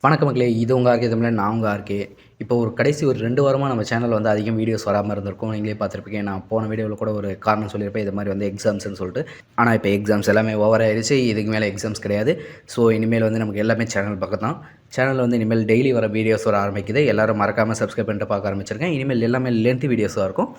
வணக்கம் மக்களே, இது உங்கள் ஆர்கே தமிழன். நான் உங்கள் ஆர்கே. இப்போ கடைசி ஒரு 2 வாரமாக நம்ம சேனலில் வந்து அதிகம் வீடியோஸ் வராமல் இருந்திருக்கும். நீங்களே பார்த்துருப்பீங்க. நான் போன வீடியோவில் கூட ஒரு காரணம் சொல்லியிருப்பேன், இது மாதிரி வந்து எக்ஸாம்ஸ்னு சொல்லிட்டு. ஆனால் இப்போ எக்ஸாம்ஸ் எல்லாமே ஓவர் ஆயிடுச்சு. இதுக்கு மேலே எக்ஸாம்ஸ் கிடையாது. ஸோ இனிமேல் வந்து நமக்கு எல்லாமே சேனல் பக்கம் தான். சேனலில் வந்து இனிமேல் டெய்லி வர வீடியோஸ் வர ஆரம்பிக்குது. எல்லோரும் மறக்காமல் சப்ஸ்கிரைப் பண்ணிட்டு பார்க்க ஆரம்பிச்சிருக்கேன். இனிமேல் எல்லாமே லென்த் வீடியோஸாக இருக்கும்.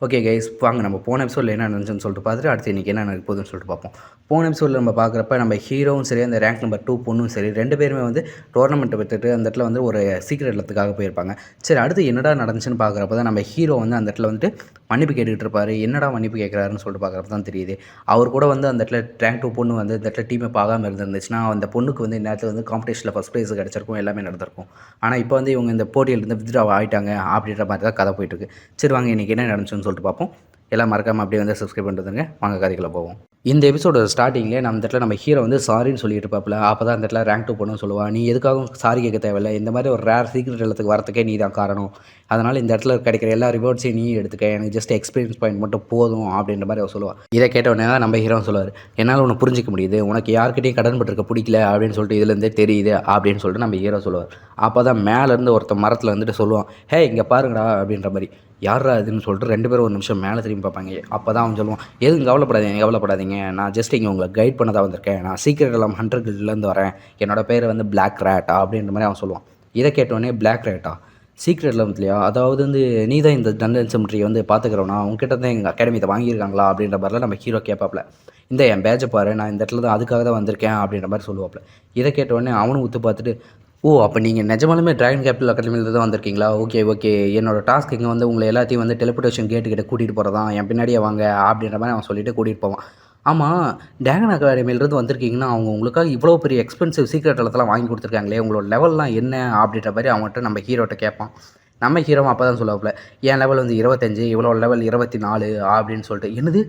ஓகே கைஸ், வாங்க நம்ம போன எபிசோடில் என்ன நடந்துச்சுன்னு சொல்லிட்டு பார்த்துட்டு அடுத்து இன்றைக்கி என்ன நடக்க போகுதுன்னு சொல்லிட்டு பார்ப்போம். போன எபிசோடில் நம்ம பார்க்குறப்ப நம்ம ஹீரோவும் சரி, அந்த ரேங்க் நம்பர் 2 பொண்ணும் சரி, 2 பேருமே வந்து டோர்னமெண்ட்டை விட்டுட்டு அந்த இடத்துல வந்து ஒரு சீக்ரெட் இடத்துக்காக போயிருப்பாங்க. சரி, அடுத்து என்னடா நடந்துச்சுன்னு பார்க்குறப்ப தான் நம்ம ஹீரோ வந்து அந்த இடத்துல வந்துட்டு மன்னிப்பு கேட்டுக்கிட்டு இருப்பார். என்னடா மன்னிப்பு கேட்குறாருன்னு சொல்லிட்டு பார்க்குறப்ப தான் தெரியுது, அவர் கூட வந்து அந்த இடத்துல ரேங்க் 2 பொண்ணு வந்து இந்த இடத்துல டீமை பார்க்காம இருந்துருந்துச்சுன்னா அந்த பொண்ணுக்கு வந்து இந்த இடத்துல வந்து காம்படிஷனில் ஃபஸ்ட் ப்ரைஸ் கிடச்சிருக்கும், எல்லாமே நடந்திருக்கும். ஆனால் இப்போ வந்து இவங்க இந்த போட்டியிலேருந்து வித்ட்ரா ஆகிட்டாங்க அப்படின்ற மாதிரி தான் கதை போயிட்டுருக்கு. சரி வாங்க, இன்றைக்கி என்ன நடந்துச்சுன்னு சொல்லிட்டு பார்ப்போம். எல்லாம் மறக்காமல் அப்படியே வந்து சப்ஸ்கிரைப் பண்ணுறதுங்க. வாங்க கதைக்குள்ள போவோம். இந்த எபிசோட ஸ்டார்டிங்லேயே நம்ம இடத்துல நம்ம ஹீரோ வந்து சாரின்னு சொல்லிட்டு இருப்பாப்புல. அப்போ தான் அந்த இடத்துல ரேங்க் 2 பொண்ணு சொல்லுவாள், நீ எதுக்காகவும் சாரி கேட்க தேவையில்லை, இந்த மாதிரி ஒரு ரேர் சீக்ரெட் இடத்துக்கு வரத்துக்கே நீ தான் காரணம், அதனால் இந்த இடத்துல கிடைக்கிற எல்லா ரிவார்ட்ஸையும் நீ எடுத்துக்க, எனக்கு ஜஸ்ட் எக்ஸ்பீரியன்ஸ் பாயிண்ட் மட்டும் போதும் அப்படின்ற மாதிரி அவர் சொல்லுவாள். இதை கேட்டவுடனே தான் நம்ம ஹீரோ சொல்லுவார், என்னால் உன்னை புரிஞ்சிக்க முடியுது, உனக்கு யார்கிட்டையும் கடன் பட்டிருக்க பிடிக்கல அப்படின்னு சொல்லிட்டு இதுலேருந்தே தெரியுது அப்படின்னு சொல்லிட்டு நம்ம ஹீரோ சொல்லுவார். அப்போ தான் மேலேருந்து ஒருத்தர் மரத்தில் வந்துட்டு சொல்லுவான், ஹே இங்கே பாருங்கடா அப்படின்ற மாதிரி. யாரா இதுன்னு சொல்லிட்டு 2 பேரும் ஒரு நிமிஷம் மேலே திரும்பி பார்ப்பாங்க. அப்போ தான் அவன் சொல்லுவான், எதுவும் கவலைப்படாதீங்க, நான் ஜஸ்ட் இங்கே உங்களை கைட் பண்ண தான் வந்திருக்கேன், நான் சீக்ரெட் எல்லாம் 100 கில்ட்லேருந்து வரேன், என்னோடய பேர் வந்து பிளாக் ரேட்டா அப்படின்ற மாதிரி அவன் சொல்லுவான். இதை கேட்டோடனே பிளாக் ரேட்டா சீக்ரெட் இல்லையா, அதாவது வந்து நீ தான் இந்த டன்ஜன் சிமெட்ரியை வந்து பார்த்துக்கிறவனா, உங்ககிட்ட தான் எங்கள் அகாடமியை வாங்கியிருக்காங்களா அப்படின்ற மாதிரிலாம் நம்ம ஹீரோ கேட்பாப்ல. இந்த என் பேட்சை பாரு, நான் இந்த இடத்துல தான் அதுக்காக தான் வந்திருக்கேன் அப்படின்ற மாதிரி சொல்லுவாப்ல. இதை கேட்டோடனே அவனும் உத்து பார்த்துட்டு, ஓ அப்போ நீங்கள் நிஜமாலுமே ட்ராகன் கேபிட்டல் அகாடமியில் தான் வந்திருக்கீங்களா, ஓகே என்னோடய டாஸ்க் இங்கே வந்து உங்களை எல்லாத்தையும் வந்து டெலிபோர்டேஷன் கேட்டுக்கிட்ட கூட்டிகிட்டு போகிறதான், என் பின்னாடியே வாங்க அப்படின்ற மாதிரி அவன் சொல்லிவிட்டு கூட்டிகிட்டு போவான். ஆமாம், ட்ராகன் அகாடமியிலிருந்து வந்திருக்கீங்கன்னா அவங்க உங்களுக்காக இவ்வளோ பெரிய எக்ஸ்பென்சிவ் சீக்ரெட் இடத்தெல்லாம் வாங்கி கொடுத்துருக்காங்களே, உங்களோட லெவல்லாம் என்ன அப்படின்ற மாதிரி அவன்கிட்ட நம்ம ஹீரோட்ட கேட்பான். நம்ம ஹீரோ அப்போ தான் சொல்லுவாப்புல, என் லெவல் வந்து 25, இவ்வளோ லெவல் 24 அப்படின்னு சொல்லிட்டு. என்னது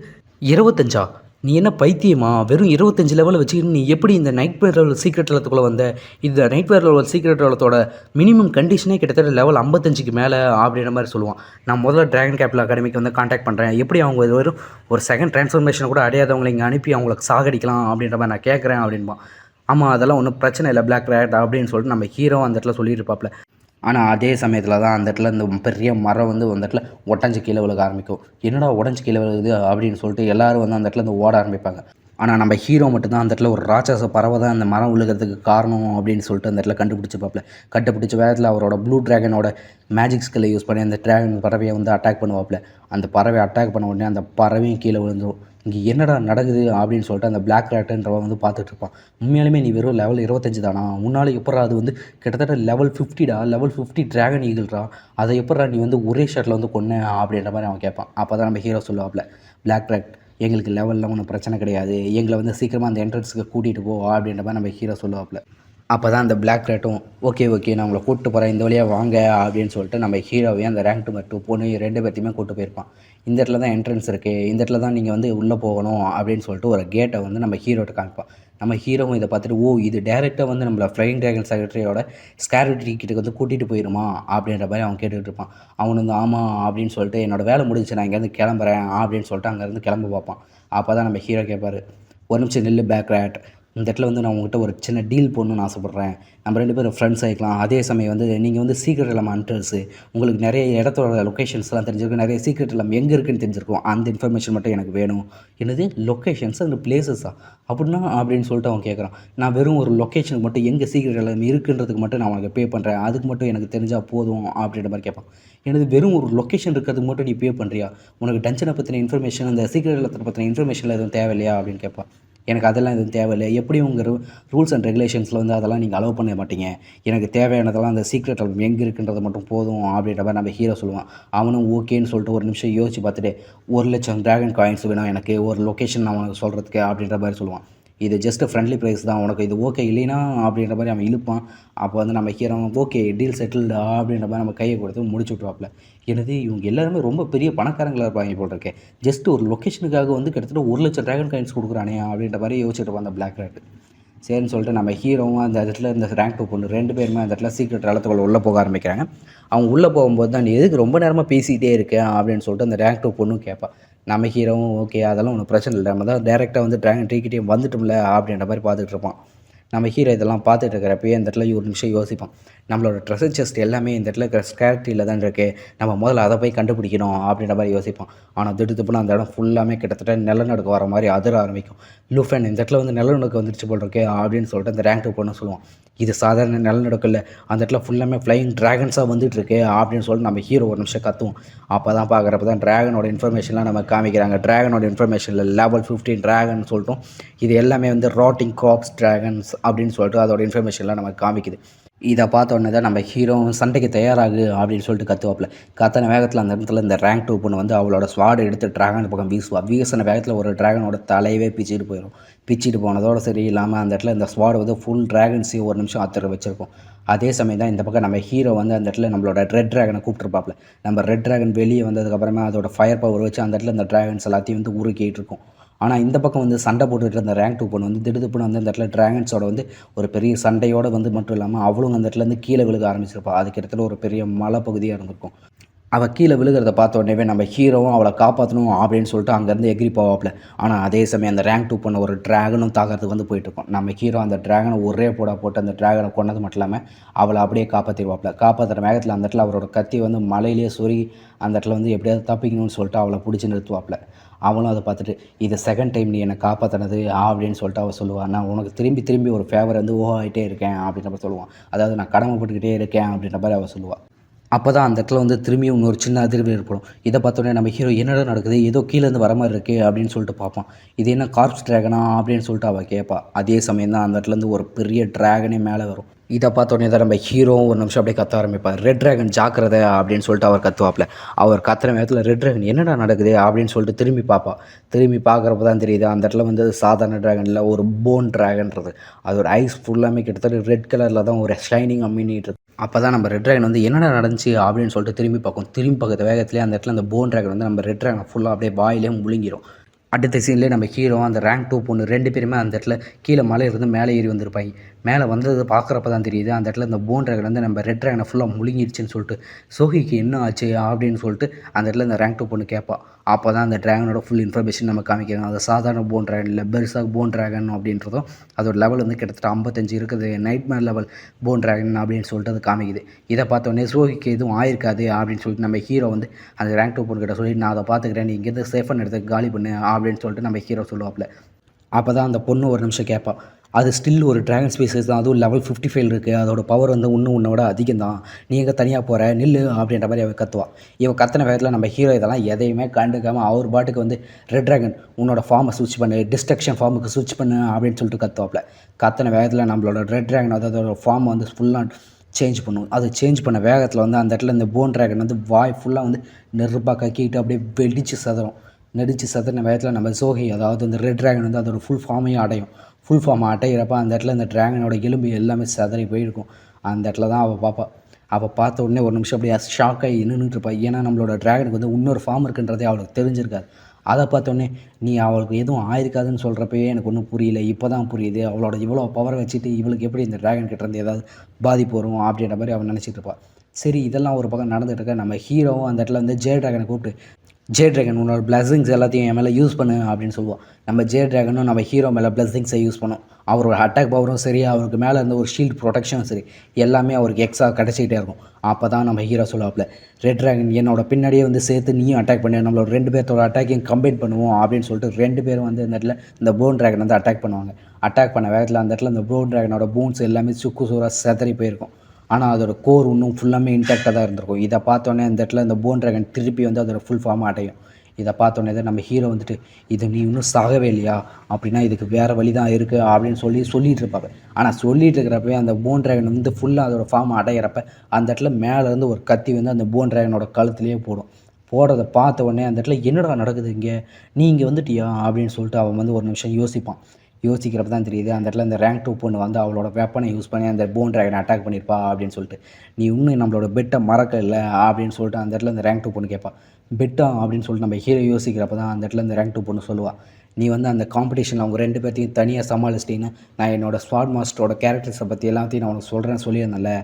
25? நீ என்ன பைத்தியமா, வெறும் 25 லெவலில் வச்சுக்கிட்டு நீ எப்படி இந்த நைட் பேர் லெவல் சீக்ரெட் லெவலத்துக்குள்ளே வந்த, இந்த நைட் பேர் லெவல் சீக்ரெட் லெவலத்தோட மினிமம் கண்டிஷனே கிட்டத்தட்ட லெவல் 55க்கு மேலே அப்படின்ற மாதிரி சொல்லுவான். நான் முதல்ல ட்ராகன் கேபிட்டல் அகாடமிக்கு வந்து காண்டாக்ட் பண்ணுறேன், எப்படி அவங்க வெறும் ஒரு செகண்ட் ட்ரான்ஸ்ஃபர்மேஷன் கூட அடையாதவங்களை இங்கே அனுப்பி அவங்களுக்கு சாகடிக்கலாம் அப்படின்ற மாதிரி நான் கேட்குறேன் அப்படின்பான். ஆமாம், அதெல்லாம் ஒன்றும் பிரச்சனை இல்லை பிளாக் ரேட் அப்படின்னு சொல்லிட்டு நம்ம ஹீரோ அந்த இடத்துல சொல்லிட்டு இருப்பாப்ல. ஆனால் அதே சமயத்தில் தான் அந்த இடத்துல இந்த பெரிய மரம் வந்து அந்த இடத்துல உடஞ்சி கீழே விழுக ஆரம்பிக்கும். என்னடா உடஞ்சி கீழே விழுகுது அப்படின்னு சொல்லிட்டு எல்லோரும் வந்து அந்த இடத்துல இருந்து ஓட ஆரம்பிப்பாங்க. ஆனால் நம்ம ஹீரோ மட்டும்தான் அந்த இடத்துல ஒரு ராட்சச பறவை தான் அந்த மரம் விழுகிறதுக்கு காரணம் அப்படின்னு சொல்லிட்டு அந்த இடத்துல கண்டுபிடிச்ச வேகத்தில் அவரோட ப்ளூ ட்ராகனோட மேஜிக் ஸ்கில்லை யூஸ் பண்ணி அந்த ட்ராகன் பறவையை வந்து அட்டாக் பண்ணுவாப்பில். அந்த பறவை அட்டாக் பண்ண உடனே அந்த பறவையும் கீழே விழுந்துடும். இங்கே என்னடா நடக்குது அப்படின்னு சொல்லிட்டு அந்த பிளாக் ரேட்டுன்றவன் வந்து பார்த்துட்ருப்பான். உண்மையாலுமே நீ வெறும் லெவல் 25 தானா, முன்னாள் எப்படா அது வந்து கிட்டத்தட்ட லெவல் 50டா, லெவல் 50 ட்ராகன் ஈகிள்ரா, அதை எப்படா நீ வந்து ஒரே ஷாட்டில் வந்து கொன்ன அப்படின்ற மாதிரி அவன் கேட்பான். அப்போ தான் நம்ம ஹீரோ சொல்லுவாப்ல, பிளாக் ரேட் எங்களுக்கு லெவலில் ஒன்றும் பிரச்சனை கிடையாது, எங்களை வந்து சீக்கிரமாக அந்த என்ட்ரன்ஸுக்கு கூட்டிகிட்டு போ அப்படின்ற மாதிரி நம்ம ஹீரோ சொல்லுவாப்ல. அப்போ தான் அந்த பிளாக் ரேட்டும் ஓகே நான் உங்களை கூப்பிட்டு போகிறேன், இந்த வழியாக வாங்க அப்படின்னு சொல்லிட்டு நம்ம ஹீரோவையும் அந்த ரேங்க் நம்பர் 2 பொண்ணு 2 பேர்த்தையுமே கூப்பிட்டு போயிருப்பான். இந்த இடத்துல தான் என்ட்ரன்ஸ் இருக்குது, இந்த இடத்துல தான் நீங்கள் வந்து உள்ளே போகணும் அப்படின்னு சொல்லிட்டு ஒரு கேட்டை வந்து நம்ம ஹீரோட்ட காமிப்பான். நம்ம ஹீரோவும் இதை பார்த்துட்டு, ஓ இது டேரெக்டாக வந்து நம்மளை ஃப்ளையிங் ட்ராகன் செக்ரட்டரியோட ஸ்கேரிட்டி கிட்ட வந்து கூட்டிகிட்டு போயிடுமா அப்படின்ற மாதிரி அவன் கேட்டுக்கிட்டு இருப்பான். அவனு வந்து ஆமாம் அப்படின்னு சொல்லிட்டு, என்னோடய வேலை முடிஞ்சு நான் இங்கேருந்து கிளம்புறேன் அப்படின்னு சொல்லிட்டு அங்கேருந்து கிளம்ப பார்ப்பான். அப்போ தான் நம்ம ஹீரோ கேட்பார், ஒரு நிமிஷம் நில்லு பிளாக் ரேட், இந்த இடத்துல வந்து நான் உங்கள்கிட்ட ஒரு சின்ன டீல் பண்ணணும்னு ஆசைப்பட்றேன், நம்ம 2 பேரும் ஃப்ரெண்ட்ஸ் ஆகிக்கலாம், அதே சமயம் வந்து நீங்கள் வந்து சீக்ரெட் எல்லாம் ஹண்டர்ஸு, உங்களுக்கு நிறைய இடத்தோட லொக்கேஷன்ஸ்லாம் தெரிஞ்சிருக்கும், நிறைய சீக்ரெட் எல்லாம் எங்கே இருக்குன்னு தெரிஞ்சிருக்கும், அந்த இன்ஃபர்மேஷன் மட்டும் எனக்கு வேணும். என்னது லொக்கேஷன்ஸ் அந்த பிளேசஸா அப்படின்னா அப்படின்னு சொல்லிட்டு அவன் கேட்குறான். நான் வெறும் ஒரு லொக்கேஷனுக்கு மட்டும் எங்கே சீக்ரெட் எல்லாம் இருக்குன்றதுக்கு மட்டும் நான் உனக்கு பே பண்ணுறேன், அதுக்கு மட்டும் எனக்கு தெரிஞ்சால் போதும் அப்படின்ற மாதிரி கேட்பான். எனது வெறும் ஒரு லொக்கேஷன் இருக்கிறதுக்கு மட்டும் நீ பே பண்ணுறியா, உனக்கு டஞ்சனை பற்றின இன்ஃபர்மேஷன் அந்த சீக்ரெட் இடத்தை பற்றின இன்ஃபர்மேஷனில் எதுவும் தேவையில்லையா அப்படின்னு கேட்பான். எனக்கு அதெல்லாம் எதுவும் தேவையில்லை, எப்படி உங்கள் ரூல்ஸ் அண்ட் ரெகுலேஷன்ஸில் வந்து அதெல்லாம் நீங்கள் அலோவ் பண்ண மாட்டீங்க, எனக்கு தேவையானதெல்லாம் அந்த சீக்ரெட் ஆல்பம் எங்கே இருக்குன்றது மட்டும் போதும் அப்படின்ற மாதிரி நம்ம ஹீரோ சொல்லுவான். அவனும் ஓகேன்னு சொல்லிட்டு ஒரு நிமிஷம் யோசிச்சு பார்த்துட்டு, 1,00,000 ட்ராகன் காயின்ஸ் வேணும் எனக்கு, ஒரு லொக்கேஷன் நான் உனக்கு சொல்கிறதுக்கு அப்படின்ற மாதிரி சொல்லுவான். இது ஜஸ்ட் ஃப்ரெண்ட்லி ப்ரைஸ் தான், உனக்கு இது ஓகே இல்லைனா அப்படின்ற மாதிரி அவன் இழுப்பான். அப்போ வந்து நம்ம ஹீரோ ஓகே டீல் செட்டில்டா அப்படின்ற மாதிரி நம்ம கையை கொடுத்து முடிச்சு விட்ருவாப்பில். எனது இவங்க எல்லாருமே ரொம்ப பெரிய பணக்காரங்களாக இருப்பாங்க போட்டிருக்கேன், ஜஸ்ட் ஒரு லொக்கேஷனுக்காக வந்து கிட்டத்தட்ட 1,00,000 ட்ராகன் காயின்ஸ் கொடுக்குறானே அப்படின்ற மாதிரி யோசிச்சுட்டு இருப்பான் அந்த பிளாக் ரேட். சரின்னு சொல்லிட்டு நம்ம ஹீரோவும் அந்த இடத்துல இந்த ரேங்க் 2 பொண்ணு 2 பேருமே அந்த இடத்துல சீக்ரெட் இடத்துக்குள்ள உள்ளே போக ஆரம்பிக்கிறாங்க. அவங்க உள்ளே போகும்போது தான், நீ எதுக்கு ரொம்ப நேரமாக பேசிக்கிட்டே இருக்கேன் அப்படின்னு சொல்லிட்டு அந்த ரேங்க் 2 பொண்ணும் கேட்பான். நம்ம ஹீரோவும் ஓகே அதெல்லாம் ஒன்றும் பிரச்சனை இல்லை, நம்ம தான் டேரெக்டாக வந்து ட்ராகன் ட்ரீக்கிட்டே வந்துட்டோம்ல அப்படின்ற மாதிரி பார்த்துட்டு இருப்பான். நம்ம ஹீரோ இதெல்லாம் பார்த்துட்டு இருக்கிறப்பயே இந்த இடத்துல ஒரு நிமிஷம் யோசிப்பான். நம்மளோட ட்ரெஷர் செஸ்ட் எல்லாமே இந்த இடத்துல இருக்கிற ஸ்கேட்ரியில் தான் இருக்குது, நம்ம முதல்ல அதை போய் கண்டுபிடிக்கணும் அப்படின்ற மாதிரி யோசிப்பான். ஆனால் திடுத்துப்புன்னு அந்த இடம் ஃபுல்லாமே கிட்டத்தட்ட நிலநடுக்கம் வர மாதிரி அதிர ஆரம்பிக்கும். லூஃபன் இந்த இடத்துல வந்து நிலநடுக்கம் வந்துருச்சு போல் இருக்கே அப்படின்னு சொல்லிட்டு அந்த ரேங்க் 2 பொண்ணு சொல்லுவான். இது சாதாரண நிலநடுக்கம் இல்லை, அந்த இடத்துல ஃபுல்லாமே ஃப்ளையிங் ட்ராகன்ஸாக வந்துட்டு இருக்கு அப்படின்னு சொல்லிட்டு நம்ம ஹீரோ ஒரு நிமிஷம் கத்துவோம். அப்போ தான் பார்க்குறப்ப தான் ட்ராகனோட இன்ஃபர்மேஷன்லாம் நம்ம காமிக்கிறாங்க. ட்ராகனோட இன்ஃபர்மேஷனில் லெவல் 15 ட்ராகன் சொல்லிட்டோம். இது எல்லாமே வந்து ராட்டிங் காப்ஸ் ட்ராகன்ஸ் அப்படின்னு சொல்லிட்டு அதோட இன்ஃபர்மேஷன்லாம் நமக்கு காமிக்குது. இதை பார்த்த உடனே தான் நம்ம ஹீரோ சண்டைக்கு தயாராகு அப்படின்னு சொல்லிட்டு கத்துவாப்பில். கத்தன வேகத்தில் அந்த இடத்துல இந்த ரேங்க் 2 பொண்ணு வந்து அவளோட ஸ்வாடை எடுத்து ட்ராகன் பக்கம் வீசுவா. வீசின வேகத்தில் ஒரு ட்ராகனோட தலையவே பிச்சுட்டு போயிடும். பிச்சுட்டு போனதோடு சரி இல்லாமல் அந்த இடத்துல இந்த ஸ்வாடு வந்து ஃபுல் ட்ராகன்ஸையும் ஒரு நிமிஷம் அத்தர வச்சிருக்கும். அதே சமயம் தான் இந்த பக்கம் நம்ம ஹீரோ வந்து அந்த இடத்துல நம்மளோட ரெட் ட்ராகனை கூப்பிட்டுருப்பாப்பில். நம்ம ரெட் ட்ராகன் வெளியே வந்ததுக்கப்புறமா அதோட ஃபயர் பவர் வச்சு அந்த இடத்துல இந்த ட்ராகன்ஸ் எல்லாத்தையும் வந்து உருக்கிட்டு இருக்கும். ஆனால் இந்த பக்கம் வந்து சண்டை போட்டுட்டு இருந்த ரேங்க் 2 பொண்ணு வந்து திடுதுப்புன்னு வந்து அந்த இடத்துல ட்ராகன்ஸோட வந்து ஒரு பெரிய சண்டையோடு வந்து மட்டும் இல்லாமல் அவளும் அந்த இடத்துலேருந்து கீழே விழுக ஆரம்பிச்சிருப்பா. அது கிட்டத்தட்ட ஒரு பெரிய மலை பகுதியாக இருந்திருக்கும். அவள் கீழே விழுகிறத பார்த்த உடனே நம்ம ஹீரோவும் அவளை காப்பாற்றணும் அப்படின்னு சொல்லிட்டு அங்கேருந்து எகிரி போவாப்பில். ஆனால் அதே சமயம் அந்த ரேங்க் 2 பொண்ணு ஒரு ட்ராகனும் தாக்கிறதுக்கு வந்து போயிட்டுருக்கோம். நம்ம ஹீரோ அந்த ட்ராகனை ஒரே போட்டு அந்த ட்ராகனை கொண்டது மட்டும் இல்லாமல் அவளை அப்படியே காப்பாற்றிடுவாப்பில். காப்பாற்றுற வேகத்தில் அந்த இடத்துல அவரோட கத்தி வந்து மலையிலேயே சொருகி அந்த இடத்துல வந்து எப்படியாவது தப்பிக்கணும்னு சொல்லிட்டு அவளை பிடிச்சி நிறுத்துவாப்பில். அவளும் அதை பார்த்துட்டு இது செகண்ட் டைம் நீ என்னை காப்பாற்றினது அப்படின்னு சொல்லிட்டு அவள் சொல்லுவாள். நான் உனக்கு திரும்பி ஒரு ஃபேவர் வந்து ஆகிட்டே இருக்கேன் அப்படின்ற மாதிரி சொல்லுவான். அதாவது நான் கடமைப்பட்டுக்கிட்டே இருக்கேன் அப்படின்ற மாதிரி அவள் சொல்லுவாள். அப்போ தான் அந்த இடத்துல வந்து திரும்பியும் இன்னொரு சின்ன அதிர்வு ஏற்படும். இதை பார்த்தோன்னே நம்ம ஹீரோ என்னடா நடக்குது, ஏதோ கீழேருந்து வர மாதிரி இருக்குது அப்படின்னு சொல்லிட்டு பார்ப்பான். இது என்ன கார்ப்ஸ் ட்ராகனா அப்படின்னு சொல்லிட்டு அவள் கேட்பா. அதே சமயம் தான் அந்த இடத்துலேருந்து ஒரு பெரிய ட்ராகனே மேலே வரும். இதை பார்த்தோன்னே தான் நம்ம ஹீரோவும் ஒரு நிமிஷம் அப்படியே கத்த ஆரம்பிப்பார். ரெட் ட்ராகன் ஜாக்கிரதை அப்படின்னு சொல்லிட்டு அவர் கத்துவாப்பில். அவர் கத்துற நேரத்தில் ரெட் ட்ராகன் என்னடா நடக்குது அப்படின்னு சொல்லிட்டு திரும்பி பார்ப்பா. திரும்பி பார்க்குறப்ப தான் தெரியுது அந்த இடத்துல வந்து சாதாரண ட்ராகனில் ஒரு போன் ட்ராகன்றது. அது ஒரு ஐஸ் ஃபுல்லாமே கிட்டத்தட்ட ரெட் கலரில் தான் ஒரு ஷைனிங் அம்மினிட்டு இருக்கு. அப்போ தான் நம்ம ரெட் ட்ராகன் வந்து என்னடா நடந்துச்சு அப்படின்னு சொல்லிட்டு திரும்பி பார்க்கும். திரும்பி பார்க்குற வேகத்துலேயே அந்த இடத்துல அந்த போன் ட்ராகன் வந்து நம்ம ரெட் ட்ராகனை ஃபுல்லாக அப்படியே வாயிலே முழுங்கிடும். அடுத்த சீன்லேயே நம்ம ஹீரோ அந்த ரேங்க் 2 பொண்ணு 2 பேருமே அந்த இடத்துல கீழே மலையிலிருந்து மேலே ஏறி வந்திருப்பாங்க. மேலே வந்தது பார்க்குறப்ப தான் தெரியுது அந்த இடத்துல இந்த போன் ட்ராகன் வந்து நம்ம ரெட் ட்ராகனை ஃபுல்லாக முழுங்கிடுச்சுன்னு சொல்லிட்டு. சோஹிக்கு என்ன ஆச்சு அப்படின்னு சொல்லிட்டு அந்த இடத்துல இந்த ரேங்க் 2 பொண்ணு கேட்பா. அப்போ தான் அந்த ட்ராகனோட ஃபுல் இன்ஃபர்மேஷன் நம்ம காமிக்கிறாங்க. அது சாதாரண போன் ட்ராகன் இல்லை, பெருசாக போன் ட்ராகன் அப்படின்றதும் அதோட லெவல் வந்து கிட்டத்தட்ட 55 இருக்குது. நைட்மேர் லெவல் போன் ட்ராகன் அப்படின்னு சொல்லிட்டு அது காமிக்குது. இதை பார்த்தோன்னே சோஹிக்கு எதுவும் ஆயிருக்காது அப்படின்னு சொல்லிட்டு நம்ம ஹீரோ வந்து அந்த ரேங்க் 2 பொண்ணு கிட்ட சொல்லி நான் அதை பார்த்துக்கிறேன், நீ இங்கேருந்து சேஃபான இடத்துக்கு காலி பண்ணு அப்படின்னு சொல்லிட்டு நம்ம ஹீரோ சொல்லுவாப்பில். அப்போ தான் அந்த பொண்ணு ஒரு நிமிஷம் கேட்பா. அது ஸ்டில் ஒரு ட்ராகன் ஸ்பீசஸ் தான், அதுவும் லெவல் 55 இருக்குது, அதோட பவர் வந்து உன்னோட அதிகம் தான், நீ எங்கே தனியாக போகிற நில்லு அப்படின்ற மாதிரி அவள் கத்துவா. இவன் கத்தின வேகத்தில் நம்ம ஹீரோ இதெல்லாம் எதையுமே கண்டுக்காமல் அவர் பாட்டுக்கு வந்து ரெட் ட்ராகன் உன்னோட ஃபார்மை ஸ்விட்ச் பண்ணு, டிஸ்ட்ரக்ஷன் ஃபார்முக்கு ஸ்விட்ச் பண்ணு அப்படின்னு சொல்லிட்டு கத்துவாப்பில். கத்தின வேகத்தில் நம்மளோட ரெட் ட்ராகன் அதோட ஃபார்மை வந்து ஃபுல்லாக சேஞ்ச் பண்ணுவோம். அது சேஞ்ச் பண்ண வேகத்தில் வந்து அந்த இடத்துல இந்த போன் ட்ராகன் வந்து வாய் ஃபுல்லாக வந்து நெருப்பாக கக்கிட்டு அப்படியே வெடித்து சதறும். நெடிச்சு சதறின வேகத்தில் நம்ம சோஹி அதாவது இந்த ரெட் ட்ராகன் வந்து அதோட ஃபுல் ஃபார்மையும் அடையும். ஃபுல் ஃபார்மை அடையிறப்ப அந்த இடத்துல இந்த ட்ராகனோட எலும்பு எல்லாமே சதறி போயிருக்கும். அந்த இடத்துல தான் அவள் பார்ப்பா. அவள் பார்த்த உடனே ஒரு நிமிஷம் அப்படியே ஷாக்காகி நின்றுட்டுருப்பா. ஏன்னா நம்மளோட ட்ராகனுக்கு வந்து இன்னொரு ஃபார்ம் இருக்குன்றதே அவளுக்கு தெரிஞ்சிருக்காது. அதை பார்த்தோன்னே நீ அவளுக்கு எதுவும் ஆயிருக்காதுன்னு சொல்கிறப்பயே எனக்கு ஒன்றும் புரியல, இப்போ தான் புரியுது. அவளோட இவ்வளோ பவரை வச்சுட்டு இவளுக்கு எப்படி இந்த ட்ராகன் கிட்டேருந்து ஏதாவது பாதிப்பு வரும் அப்படின்ற மாதிரி அவன் நினச்சிட்டு இருப்பாள். சரி இதெல்லாம் ஒரு பக்கம் நடந்துகிட்டு இருக்க நம்ம ஹீரோவும் அந்த இடத்துல வந்து ஜே ட்ராகனை கூப்பிட்டு ஜே ட்ராகன் உன்னோட பிளஸிங்ஸ் எல்லாத்தையும் என் மேலே யூஸ் பண்ணு அப்படின்னு சொல்லுவோம். நம்ம ஜே ட்ராகனும் நம்ம ஹீரோ மேலே பிளஸிங்ஸை யூஸ் பண்ணோம். அவரோட அட்டாக் பவரும் சரி, அவருக்கு மேலே இருந்த ஒரு ஷீல்டு ப்ரொடெக்ஷனும் சரி, எல்லாமே அவருக்கு எக்ஸ்ட்ரா கிடச்சிக்கிட்டே இருக்கும். அப்போ தான் நம்ம ஹீரோ சொல்லுவாப்பில், ரெட் ட்ராகன் என்னோட பின்னாடியே வந்து சேர்த்து நீயும் அட்டாக் பண்ணி நம்மளோட 2 பேர்த்தோட அட்டாக்கையும் கம்பைன் பண்ணுவோம் அப்படின்னு சொல்லிட்டு 2 பேரும் வந்து இந்த இடத்துல இந்த போன் ட்ராகன் வந்து அட்டாக் பண்ணுவாங்க. அட்டாக் பண்ண வேகத்தில் அந்த இடத்துல இந்த போன் ட்ராகனோட போன்ஸ் எல்லாமே சுக்கு சூறாக செதறி போயிருக்கும். ஆனால் அதோட கோர் இன்னும் ஃபுல்லாமே இன்டாக்டாக தான் இருந்திருக்கும். இதை பார்த்தோன்னே அந்த இடத்துல இந்த போன் ட்ராகன் திருப்பி வந்து அதோட ஃபுல் ஃபார்ம் அடையும். இதை பார்த்தோன்னே தான் நம்ம ஹீரோ வந்துட்டு இது நீ இன்னும் சாகவே இல்லையா, அப்படின்னா இதுக்கு வேறு வழி தான் இருக்குது அப்படின்னு சொல்லிகிட்டு இருப்பாங்க. ஆனால் சொல்லிகிட்டு இருக்கிறப்ப அந்த போன் ட்ராகன் வந்து ஃபுல்லாக அதோட ஃபார்ம் அடையிறப்ப அந்த இடத்துல மேலேருந்து ஒரு கத்தி வந்து அந்த போன் ட்ராகனோட கழுத்துலேயே போடுறதை பார்த்த உடனே அந்த இடத்துல என்னடா நடக்குது இங்கே, நீ இங்கே வந்துட்டியா அப்படின்னு சொல்லிட்டு அவன் வந்து ஒரு நிமிஷம் யோசிப்பான். யோசிக்கிறப்ப தான் தெரியுது அந்த இடத்துல இந்த ரேங்க் 2 பொண்ணு வந்து அவளோட வெப்பனை யூஸ் பண்ணி அந்த போன் ட்ராகனை அட்டாக் பண்ணியிருப்பா அப்படின்னு சொல்லிட்டு. நீ இன்னும் நம்மளோட பெட்டை மறக்க இல்லை அப்படின்னு சொல்லிட்டு அந்த இடத்துல இந்த ரேங்க் 2 பொண்ணு கேட்பா. பெட்டா அப்படின்னு சொல்லிட்டு நம்ம ஹீரோ யோசிக்கிறப்ப தான் அந்த இடத்துல இந்த ரேங்க் 2 பொண்ணு சொல்லுவாள், நீ வந்து அந்த காம்படிஷனில் அவங்க 2 பேர்த்தையும் தனியாக சமாளிச்சிட்டின்னு நான் என்னோடய ஸ்வாட் மாஸ்டரோட கேரக்டர்ஸை பற்றி எல்லாத்தையும் நான் உனக்கு சொல்கிறேன்னு சொல்லியிருந்தேன்ல,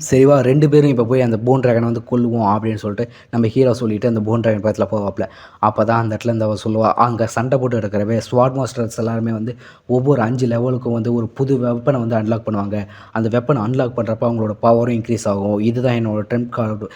சரிவா 2 பேரும் இப்போ போய் அந்த போன் ட்ராகனை வந்து கொல்லுவோம் அப்படின்னு சொல்லிட்டு நம்ம ஹீரோ சொல்லிட்டு அந்த போன் ட்ராகன் பக்கத்தில் போவாப்ல. அப்போ தான் அந்த இடத்துல இந்த அவ சொல்லுவா, அங்கே சண்டை போட்டு இருக்கிறவே ஸ்வாட் மாஸ்டர்ஸ் எல்லாருமே வந்து ஒவ்வொரு 5 லெவலுக்கும் வந்து ஒரு புது வெப்பனை வந்து அன்லாக் பண்ணுவாங்க. அந்த வெப்பனை அன்லாக் பண்ணுறப்ப அவங்களோட பவரும் இன்க்ரீஸ் ஆகும். இதுதான் என்னோட ட்ரெம்ப் கார்டு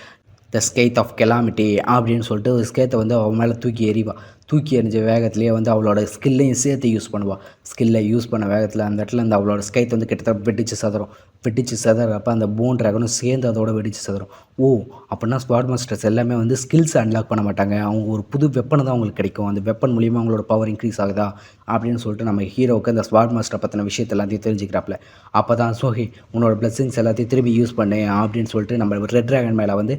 த ஸ்கேத் ஆஃப் கெலாமிட்டி அப்படின்னு சொல்லிட்டு ஒரு ஸ்கேத்தை வந்து அவன் மேலே தூக்கி எறிவா. தூக்கி எறிஞ்ச வேகத்திலேயே வந்து அவளோட ஸ்கில்லையும் சேர்த்து யூஸ் பண்ணுவாள். ஸ்கில்லை யூஸ் பண்ண வேகத்தில் அந்த இடத்துல அந்த அவளோட ஸ்கேத் வந்து கிட்டத்தட்ட வெடிச்சு சதறும். வெடிச்சு சதறப்ப அந்த போன் ட்ராகனும் சேர்ந்து அதோட வெடிச்சு சதறும். ஓ, அப்படின்னா ஸ்குவாட் மாஸ்டர்ஸ் எல்லாமே வந்து ஸ்கில்ஸ் அன்லாக் பண்ண மாட்டாங்க. அவங்க ஒரு புது வெப்பனை தான் அவங்களுக்கு கிடைக்கும். அந்த வெப்பன் மூலியமாக அவங்களோட பவர் இன்க்ரீஸ் ஆகுதா அப்படின்னு சொல்லிட்டு நம்ம ஹீரோவுக்கு அந்த ஸ்குவாட் மாஸ்டரை பற்றின விஷயத்தை எல்லாத்தையும் தெரிஞ்சுக்கிறாப்புல. அப்போ தான் சோஹி உன்னோட பிளெஸிங்ஸ் எல்லாத்தையும் திரும்பி யூஸ் பண்ணு அப்படின்னு சொல்லிட்டு நம்ம ரெட் ட்ராகன் மேலே வந்து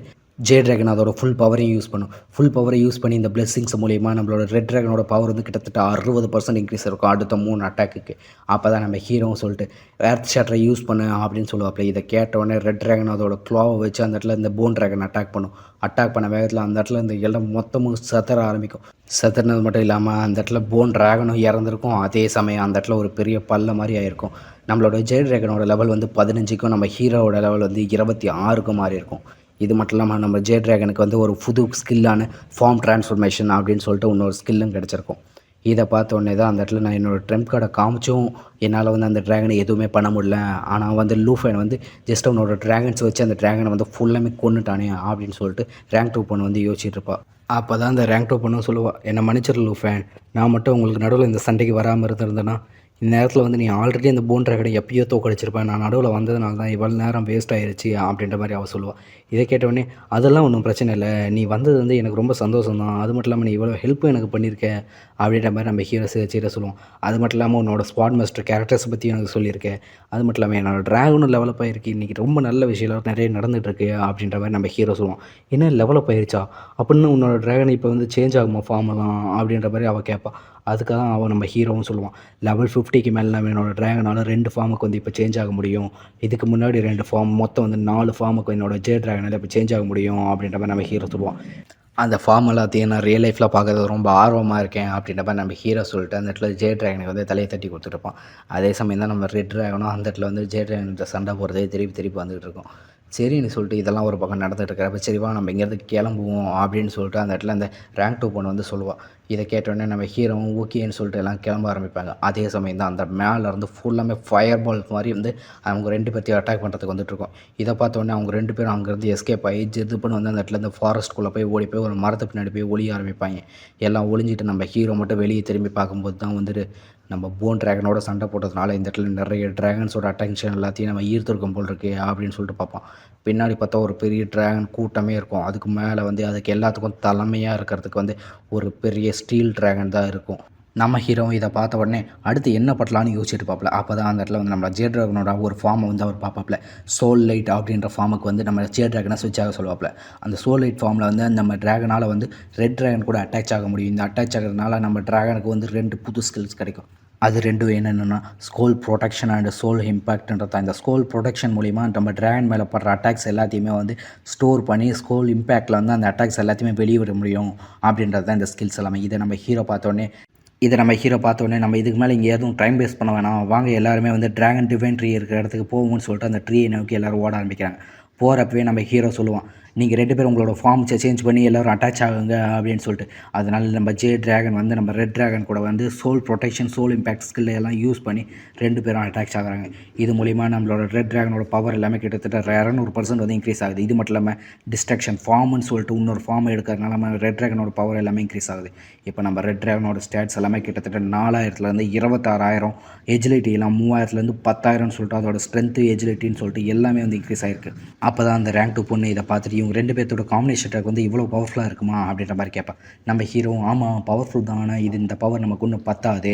ஜே ட்ராகன் அதோட ஃபுல் பவரையும் யூஸ் பண்ணும். ஃபுல் பவரை யூஸ் பண்ணி இந்த பிளெஸிங்ஸ் மூலிமா நம்மளோட ரெட் ட்ராகனோட பவர் வந்து கிட்டத்தட்ட 60% இன்க்ரீஸ் இருக்கும் அடுத்த 3 அட்டாக்குக்கு. அப்போ தான் நம்ம ஹீரோவும் சொல்லிட்டு எர்த் ஷேட்டரை யூஸ் பண்ணு அப்படின்னு சொல்லுவாப்புல. இதை கேட்டவுடனே ரெட் ட்ராகன் அதோட க்ளாவை வச்சு அந்த இடத்துல இந்த போன் ட்ராகன் அட்டாக் பண்ணும். அட்டாக் பண்ண வேகத்தில் அந்த இடத்துல இந்த இடம் மொத்தமும் சதற ஆரம்பிக்கும். சதறினது மட்டும் இல்லாமல் அந்த இடத்துல போன் ட்ராகனும் இறந்துருக்கும். அதே சமயம் அந்த இடத்துல ஒரு பெரிய பல்ல மாதிரி ஆயிருக்கும். நம்மளோட ஜே ட்ராகனோட லெவல் வந்து 15க்கும் நம்ம ஹீரோவோட லெவல் வந்து 26க்கும் மாறி இருக்கும். இது மட்டும் இல்லாமல் நம்ம ஜே ட்ராகனுக்கு வந்து ஒரு புது ஸ்கில்லான ஃபார்ம் ட்ரான்ஸ்ஃபர்மேஷன் அப்படின்னு சொல்லிட்டு இன்னொரு ஸ்கில்லும் கிடச்சிருக்கும். இதை பார்த்த உடனே தான் அந்த இடத்துல நான் என்னோடய ட்ரெம்ப் கார்டை காமிச்சும் என்னால் வந்து அந்த ட்ராகனை எதுவுமே பண்ண முடியல. ஆனால் வந்து லூஃபன் வந்து ஜஸ்ட் அவனோட ட்ராகன்ஸ் வச்சு அந்த ட்ராகனை வந்து ஃபுல்லாமே கொண்டுட்டானே அப்படின்னு சொல்லிட்டு ரேங்க் 2 பொண்ணு வந்து யோசிச்சுட்டு இருப்பா. அப்போ தான் அந்த ரேங்க் 2 பொண்ணும் சொல்லுவாள், என்னை மன்னிச்சிரு லூஃபன், நான் மட்டும் உங்களுக்கு நடுவில் இந்த சண்டைக்கு வராமல் இருந்திருந்தேன்னா இந்நேரத்தில் வந்து நீ ஆல்ரெடி அந்த போன் ட்ராகனை எப்பயோ தோக்கடிச்சிருப்பேன். நான் நடுவில் வந்ததுனால தான் இவ்வளோ நேரம் வேஸ்ட் ஆகிருச்சு அப்படின்ற மாதிரி அவள் சொல்லுவாள். இதை கேட்டவுடனே அதெல்லாம் ஒன்றும் பிரச்சனை இல்லை, நீ வந்தது வந்து எனக்கு ரொம்ப சந்தோஷம் தான். அது மட்டும் இல்லாமல் நீ இவ்வளோ ஹெல்ப்பும் எனக்கு பண்ணியிருக்கேன் அப்படின்ற மாதிரி நம்ம ஹீரோ சீரை சொல்லுவோம். அது மட்டும் இல்லாமல் உன்னோட ஸ்குவாட் மாஸ்டர் கேரக்டர்ஸை பற்றி எனக்கு சொல்லியிருக்கேன். அது மட்டும் இல்லாமல் என்னோடய ட்ராகனும் டெவலப் ஆகிருக்கு. இன்றைக்கி ரொம்ப நல்ல விஷயம் நிறைய நடந்துகிட்ருக்கு அப்படின்ற மாதிரி நம்ம ஹீரோ சொல்லுவோம். என்ன டெவலப் ஆகிருச்சா அப்படின்னு உன்னோட ட்ராகன் இப்போ வந்து சேஞ்ச் ஆகுமா ஃபார்மெல்லாம் அப்படின்ற மாதிரி அவள் கேட்பாள். அதுக்காக தான் அவன் நம்ம ஹீரோவும் சொல்லுவான், லெவல் 50க்கு மேலே நம்ம என்னோடய ட்ராகனால் 2 ஃபார்முக்கு வந்து இப்போ சேஞ்ச் ஆக முடியும். இதுக்கு முன்னாடி 2 ஃபார்ம் மொத்தம் வந்து 4 ஃபார்முக்கு என்னோடய ஜே ட்ராகனால் இப்போ சேஞ்ச் ஆக முடியும் அப்படின்ற மாதிரி நம்ம ஹீரோ சொல்லுவான். அந்த ஃபார்ம் எல்லாத்தையும் நான் ரியல் லைஃப்பில் பார்க்கறது ரொம்ப ஆர்வமாக இருக்கேன் அப்படின்ற மாதிரி நம்ம ஹீரோ சொல்லிட்டு அந்த இடத்துல ஜே ட்ராகனுக்கு வந்து தலையை தட்டி கொடுத்துருப்பான். அதே சமயம் தான் நம்ம ரெட் ட்ராகனும் அந்த இடத்துல வந்து ஜே ட்ராகன்கிட்ட சண்டை போகிறதே திருப்பி வந்துகிட்டு இருக்கோம். சரின்னு சொல்லிட்டு இதெல்லாம் ஒரு பக்கம் நடந்துகிட்டு இருக்கிறப்ப சரிவா நம்ம இங்கேருந்து கிளம்புவோம் அப்படின்னு சொல்லிட்டு அந்த இடத்துல அந்த ரேங்க் 2 பொண்ணு வந்து சொல்லுவாள். இதை கேட்டோடனே நம்ம ஹீரோவும் ஓகேன்னு சொல்லிட்டு எல்லாம் கிளம்ப ஆரம்பிப்பாங்க. அதே சமயம் தான் அந்த மேலேருந்து ஃபுல்லாமே ஃபயர் பால் மாதிரி வந்து அவங்க 2 பேர்த்தையும் அட்டாக் பண்ணுறதுக்கு வந்துட்டுருக்கோம். இதை பார்த்தோன்னே அவங்க 2 பேரும் அங்கேருந்து எஸ்கேப் ஆகி ஜிதுப்புன்னு வந்து அந்த இடத்துல இந்த ஃபாரஸ்ட்குள்ளே போய் ஓடி போய் ஒரு மரத்து பின்னாடி போய் ஒளிய ஆரம்பிப்பாங்க. எல்லாம் ஒளிஞ்சிட்டு நம்ம ஹீரோ மட்டும் வெளியே திரும்பி பார்க்கும்போது தான் வந்துட்டு நம்ம போன் ட்ராகனோட சண்டை போட்டதுனால இந்த இடத்துல நிறைய ட்ராகன்ஸோட அட்டென்ஷன் எல்லாத்தையும் நம்ம ஈர்த்திருக்கோம் போல் இருக்கே அப்படின்னு சொல்லிட்டு பார்ப்போம். பின்னாடி பார்த்தா ஒரு பெரிய ட்ராகன் கூட்டமே இருக்கும். அதுக்கு மேலே வந்து அதுக்கு எல்லாத்துக்கும் தலைமையாக இருக்கிறதுக்கு வந்து ஒரு பெரிய ஸ்டீல் ட்ராகன் தான் இருக்கும். நம்ம ஹீரோ இதை பார்த்த உடனே அடுத்து என்ன பண்ணலான்னு யோசிச்சுட்டு பார்ப்பல. அப்போ தான் அந்த இடத்துல வந்து நம்ம ஜே ட்ராகனோட ஒரு ஃபார்மை வந்து அவர் பார்ப்பாப்ல. சோல் லைட் அப்படின்ற ஃபார்முக்கு வந்து நம்ம ஜே ட்ராகனை ஸ்விட்ச் ஆக சொல்லுவாப்ல. அந்த சோல் லைட் ஃபார்மில் வந்து நம்ம ட்ராகனால் வந்து ரெட் ட்ராகன் கூட அட்டாச் ஆக முடியும். இந்த அட்டாச் ஆகிறதுனால நம்ம ட்ராகனுக்கு வந்து 2 புது ஸ்கில்ஸ் கிடைக்கும். அது 2 என்னென்னா ஸ்கோல் ப்ரொடெக்ஷன் அண்ட் சோல் இம்பேக்ட்ன்றது. இந்த ஸ்கோல் ப்ரொடெக்ஷன் மூலிமா நம்ம ட்ராகன் மேலே படுற அட்டாக்ஸ் எல்லாத்தையுமே வந்து ஸ்டோர் பண்ணி ஸ்கோல் இம்பேக்டில் வந்து அந்த அட்டாக்ஸ் எல்லாத்தையுமே வெளியே விட முடியும் அப்படின்றது தான் இந்த ஸ்கில்ஸ் எல்லாமே. இதை நம்ம ஹீரோ பார்த்தோன்னே நம்ம இதுக்கு மேலே இங்கே எதுவும் டைம் வேஸ்ட் பண்ண வேணாம், வாங்க எல்லாருமே வந்து ட்ராகன் டிவைன் ட்ரீ இருக்கிற இடத்துக்கு போகும்னு சொல்லிட்டு அந்த ட்ரீயை நோக்கி எல்லோரும் ஓட ஆரம்பிக்கிறாங்க. போகிறப்பவே நம்ம ஹீரோ சொல்லுவான், நீங்கள் 2 பேரும் உங்களோட ஃபார்ம்ஸை சேஞ்ச் பண்ணி எல்லோரும் அட்டாச் ஆகுங்க அப்படின்னு சொல்லிட்டு. அதனால் நம்ம ஜே ட்ராகன் வந்து நம்ம ரெட் ட்ராகன் கூட வந்து soul protection soul impact skill எல்லாம் யூஸ் பண்ணி 2 பேரும் அட்டாச் ஆகுறாங்க. இது மூலிமா நம்மளோட ரெட் ட்ராகனோட பவர் எல்லாமே கிட்டத்தட்ட 200% வந்து இன்க்ரீஸ் ஆகுது. இது மட்டும் இல்லாமல் டிஸ்ட்ரக்ஷன் ஃபார்ம்னு சொல்லிட்டு இன்னொரு ஃபார்மை எடுக்கிறதுனால நம்ம ரெட் ட்ராகனோட பவர் எல்லாமே இன்க்ரீஸ் ஆகுது. இப்போ நம்ம ரெட் ட்ராகனோட ஸ்டாட்ஸ் எல்லாமே கிட்டத்தட்ட 4000லேருந்து 26,000, எஜிலிட்டி எல்லாம் 3000லேருந்து 10,000 சொல்லிட்டு அதோட ஸ்ட்ரென்த்து எஜிலிட்டின்னு சொல்லிட்டு எல்லாமே வந்து இன்க்ரீஸ் ஆகிருக்கு. அப்போ தான் அந்த ரேங்க் 2 பொண்ணு இதை பார்த்துட்டு இவங்க 2 பேர்த்தோட காம்பினேஷன் அட்டாக் வந்து இவ்வளோ பவர்ஃபுல்லாக இருக்குமா அப்படின்ற மாதிரி கேட்பேன். நம்ம ஹீரோ ஆமாம் பவர்ஃபுல் தான், ஆனால் இது இந்த பவர் நமக்கு இன்னும் பத்தாது,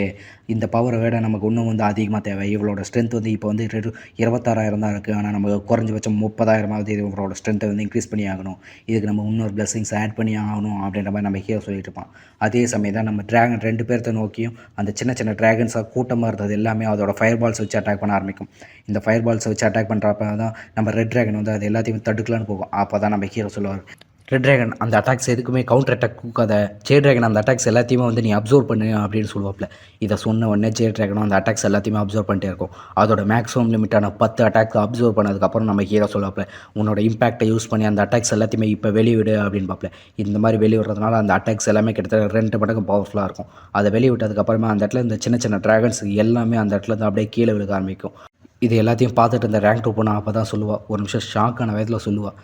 இந்த பவரை விட நமக்கு இன்னும் வந்து அதிகமாக தேவை. இவளோட ஸ்ட்ரென்த் வந்து இப்போ வந்து 26,000 தான் இருக்குது, ஆனால் நம்ம குறைஞ்சபட்சம் 30,000 இவரோட ஸ்ட்ரென்த்தை வந்து இன்க்ரீஸ் பண்ணி ஆகணும், இதுக்கு நம்ம இன்னொரு பிளெஸிங்ஸ் ஆட் பண்ணி ஆகணும் அப்படின்ற மாதிரி நம்ம ஹீரோ சொல்லிட்டு இருப்பான். அதே சமயம் தான் நம்ம ட்ராகன் 2 பேர்த்த நோக்கியும் அந்த சின்ன சின்ன ட்ராகன்ஸாக கூட்டமாக இருந்தது எல்லாமே அதோட ஃபயர் பால்ஸ் வச்சு அட்டாக் பண்ண ஆரம்பிக்கும். இந்த ஃபயர் பால்ஸை வச்சு அட்டாக் பண்ணுறப்ப தான் நம்ம ரெட் ட்ராகன் வந்து அது எல்லாத்தையும் தடுக்கலான்னு போகும். அப்போ தான் நம்ம ஹீரோ சொல்லுவார், ரெட் ட்ராகன் அந்த அட்டாக்ஸ் எதுக்குமே கவுண்டர் அட்டாக் கொடுக்காத, ஜே ட்ராகன் அந்த அட்டாக்ஸ் எல்லாத்தையுமே வந்து நீ அப்சர்வ் பண்ணு அப்படின்னு சொல்லுவாப்ல. இதை சொன்ன உடனே ஜே ட்ராகனும் அந்த அட்டாக்ஸ் எல்லாத்தையுமே அப்சர்வ் பண்ணிட்டே இருக்கும். அதோட மேக்ஸிமம் லிமிட்டான 10 அட்டாக்ஸ் அப்சர்வ் பண்ணதுக்கப்புறம் நம்ம ஹீரோ சொல்லுவாப்ல, உன்னோட இம்பாக்டை யூஸ் பண்ணி அந்த அட்டாக்ஸ் எல்லாத்தையுமே இப்போ வெளிவிடு அப்படின்னு பார்ப்பல. இந்த மாதிரி வெளிவிடுறதுனால அந்த அட்டாக்ஸ் எல்லாமே கிட்டத்தட்ட 2 மடங்கு பவர்ஃபுல்லாக இருக்கும். அதை வெளிவிட்டதுக்கப்புறமா அந்த இடத்துல இந்த சின்ன சின்ன ட்ராகன்ஸ் எல்லாமே அந்த இடத்துல இருந்து அப்படியே கீழே விழுக ஆரம்பிக்கும். இது எல்லாத்தையும் பார்த்துட்டு இந்த ரேங்க் 2 பொண்ணு அப்போ தான் சொல்லுவாள், ஒரு நிமிஷம் ஷாக்கான வயதில் சொல்லுவாள்,